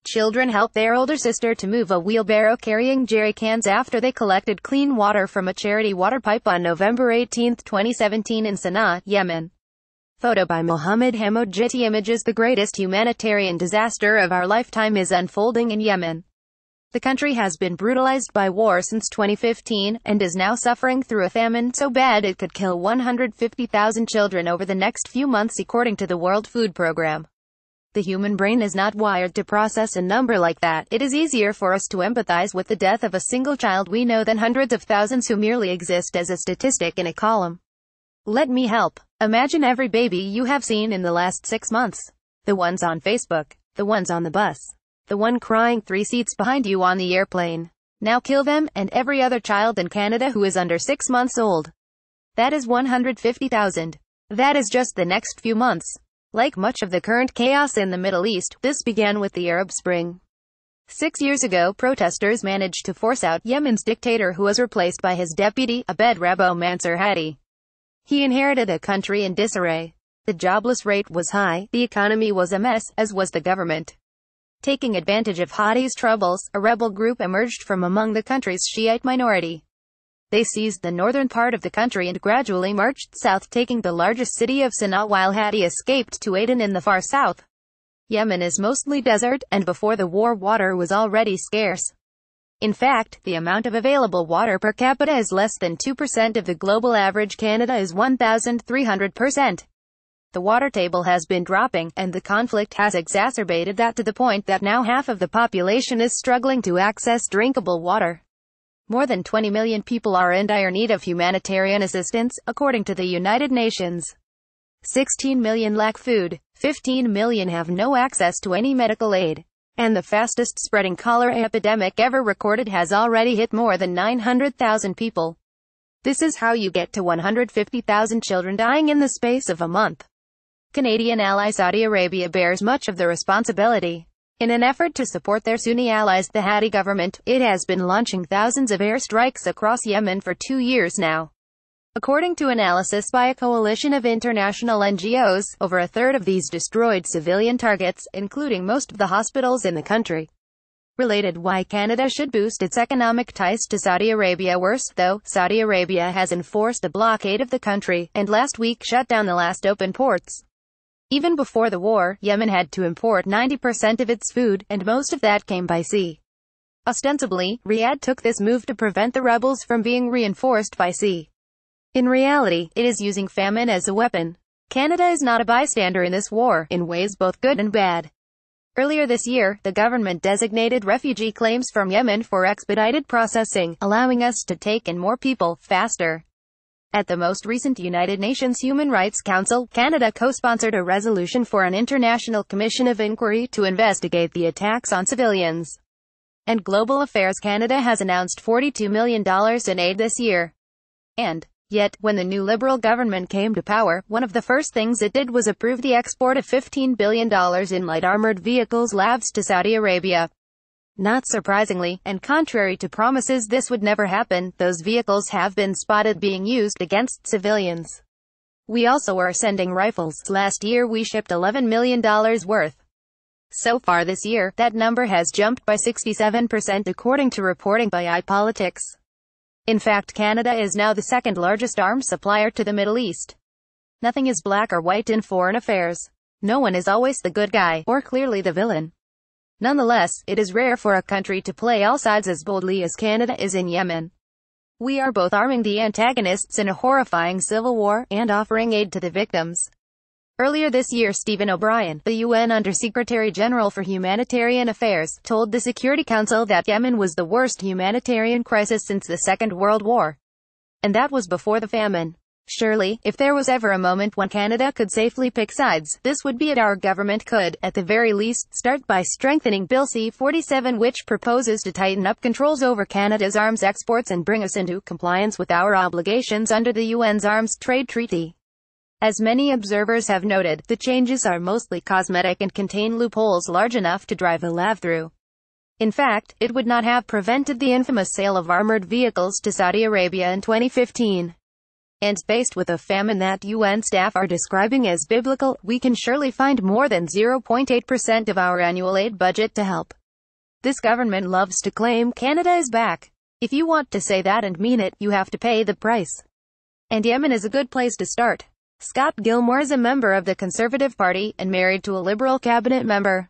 Children helped their older sister to move a wheelbarrow carrying jerry cans after they collected clean water from a charity water pipe on November 18, 2017 in Sana'a, Yemen. Photo by Mohammed HamoudGetty Images. The greatest humanitarian disaster of our lifetime is unfolding in Yemen. The country has been brutalized by war since 2015, and is now suffering through a famine so bad it could kill 150,000 children over the next few months, according to the World Food Programme. The human brain is not wired to process a number like that. It is easier for us to empathize with the death of a single child we know than hundreds of thousands who merely exist as a statistic in a column. Let me help. Imagine every baby you have seen in the last 6 months. The ones on Facebook. The ones on the bus. The one crying 3 seats behind you on the airplane. Now kill them, and every other child in Canada who is under 6 months old. That is 150,000. That is just the next few months. Like much of the current chaos in the Middle East, this began with the Arab Spring. 6 years ago, protesters managed to force out Yemen's dictator, who was replaced by his deputy, Abed Rabbo Mansour Hadi. He inherited a country in disarray. The jobless rate was high, the economy was a mess, as was the government. Taking advantage of Hadi's troubles, a rebel group emerged from among the country's Shiite minority. They seized the northern part of the country and gradually marched south, taking the largest city of Sana'a, while Hadi escaped to Aden in the far south. Yemen is mostly desert, and before the war water was already scarce. In fact, the amount of available water per capita is less than 2% of the global average. Canada is 1,300%. The water table has been dropping, and the conflict has exacerbated that to the point that now half of the population is struggling to access drinkable water. More than 20 million people are in dire need of humanitarian assistance, according to the United Nations. 16 million lack food, 15 million have no access to any medical aid, and the fastest spreading cholera epidemic ever recorded has already hit more than 900,000 people. This is how you get to 150,000 children dying in the space of a month. Canadian ally Saudi Arabia bears much of the responsibility. In an effort to support their Sunni allies, the Hadi government, it has been launching thousands of airstrikes across Yemen for 2 years now. According to analysis by a coalition of international NGOs, over a third of these destroyed civilian targets, including most of the hospitals in the country. Related: why Canada should boost its economic ties to Saudi Arabia. Worse, though, Saudi Arabia has enforced a blockade of the country, and last week shut down the last open ports. Even before the war, Yemen had to import 90% of its food, and most of that came by sea. Ostensibly, Riyadh took this move to prevent the rebels from being reinforced by sea. In reality, it is using famine as a weapon. Canada is not a bystander in this war, in ways both good and bad. Earlier this year, the government designated refugee claims from Yemen for expedited processing, allowing us to take in more people, faster. At the most recent United Nations Human Rights Council, Canada co-sponsored a resolution for an international commission of inquiry to investigate the attacks on civilians. And Global Affairs Canada has announced $42 million in aid this year. And yet, when the new Liberal government came to power, one of the first things it did was approve the export of $15 billion in light armored vehicles labs to Saudi Arabia. Not surprisingly, and contrary to promises this would never happen, those vehicles have been spotted being used against civilians. We also are sending rifles. Last year we shipped $11 million worth. So far this year, that number has jumped by 67%, according to reporting by iPolitics. In fact, Canada is now the second largest arms supplier to the Middle East. Nothing is black or white in foreign affairs. No one is always the good guy, or clearly the villain. Nonetheless, it is rare for a country to play all sides as boldly as Canada is in Yemen. We are both arming the antagonists in a horrifying civil war, and offering aid to the victims. Earlier this year, Stephen O'Brien, the UN Under-Secretary General for Humanitarian Affairs, told the Security Council that Yemen was the worst humanitarian crisis since the Second World War. And that was before the famine. Surely, if there was ever a moment when Canada could safely pick sides, this would be it. Our government could, at the very least, start by strengthening Bill C-47, which proposes to tighten up controls over Canada's arms exports and bring us into compliance with our obligations under the UN's Arms Trade Treaty. As many observers have noted, the changes are mostly cosmetic and contain loopholes large enough to drive a lav through. In fact, it would not have prevented the infamous sale of armored vehicles to Saudi Arabia in 2015. And faced with a famine that UN staff are describing as biblical, we can surely find more than 0.8% of our annual aid budget to help. This government loves to claim Canada is back. If you want to say that and mean it, you have to pay the price. And Yemen is a good place to start. Scott Gilmore is a member of the Conservative Party, and married to a Liberal cabinet member.